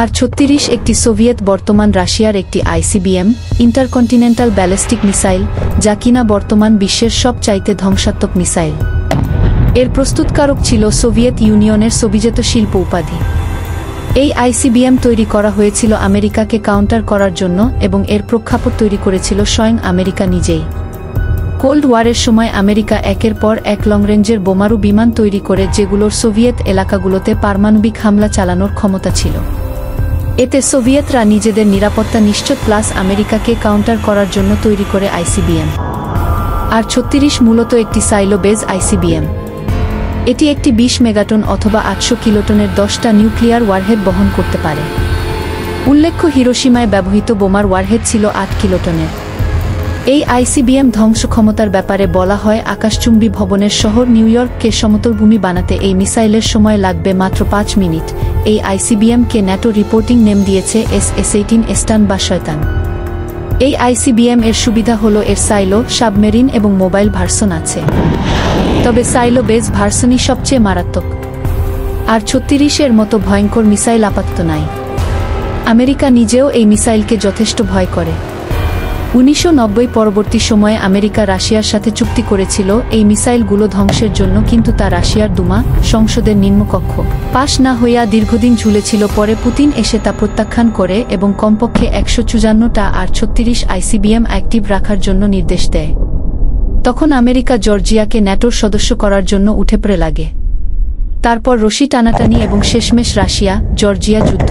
আর 36 একটি সোভিয়েত বর্তমান রাশিয়ার একটি আইসিবিএম ইন্টারকন্টিনেন্টাল ব্যালিস্টিক মিসাইল, যা কিনা বর্তমান বিশ্বের সবচাইতে ধ্বংসাত্মক মিসাইল। এর প্রস্তুতকারক ছিল সোভিয়েত ইউনিয়নের সোভিয়েত শিল্প উপাধি। এই আইসিবিএম তৈরি করা হয়েছিল আমেরিকাকে কাউন্টার করার জন্য এবং এর প্রেক্ষাপট তৈরি করেছিল স্বয়ং আমেরিকা নিজেই। কোল্ড ওয়ারের সময় আমেরিকা একের পর এক লং রেঞ্জের বোমারু বিমান তৈরি করে যেগুলোর সোভিয়েত এলাকাগুলোতে পারমাণবিক হামলা চালানোর ক্ষমতা ছিল। এতে সোভিয়েতরা নিজেদের নিরাপত্তা নিশ্চিত প্লাস আমেরিকাকে কাউন্টার করার জন্য তৈরি করে আইসিবিএম। আর 36 মূলত একটি সাইলো বেজ আইসিবিএম। এটি একটি 20 মেগাটন অথবা 800 কিলোটনের 10টা নিউক্লিয়ার ওয়ারহেড বহন করতে পারে। উল্লেখ্য, হিরোশিমায় ব্যবহৃত বোমার ওয়ারহেড ছিল 8 কিলোটনের। এই আইসিবিএম ধ্বংস ক্ষমতার ব্যাপারে বলা হয়, আকাশচুম্বী ভবনের শহর নিউ ইয়র্ককে সমতলভূমি বানাতে এই মিসাইলের সময় লাগবে মাত্র 5 মিনিট। এই আইসিবিএমকে ন্যাটো রিপোর্টিং নেম দিয়েছে SS-18 এস্টান বা শয়তান। এই আইসিবিএম এর সুবিধা হলো এর সাইলো, সাবমেরিন এবং মোবাইল ভার্সন আছে। তবে সাইলো বেজ ভার্সনই সবচেয়ে মারাত্মক। আর 36 এর মতো ভয়ঙ্কর মিসাইল আপাতত নাই। আমেরিকা নিজেও এই মিসাইলকে যথেষ্ট ভয় করে। 1990 পরবর্তী সময়ে আমেরিকা রাশিয়ার সাথে চুক্তি করেছিল এই মিসাইলগুলো ধ্বংসের জন্য, কিন্তু তা রাশিয়ার দুমা সংসদের নিম্নকক্ষ পাশ না হইয়া দীর্ঘদিন ঝুলেছিল। পরে পুতিন এসে তা প্রত্যাখ্যান করে এবং কমপক্ষে 154টা আর 36 আইসিবিএম অ্যাক্টিভ রাখার জন্য নির্দেশ দেয়। তখন আমেরিকা জর্জিয়াকে ন্যাটোর সদস্য করার জন্য উঠে পড়ে লাগে। তারপর রশি টানাটানি এবং শেষমেশ রাশিয়া জর্জিয়া যুদ্ধ।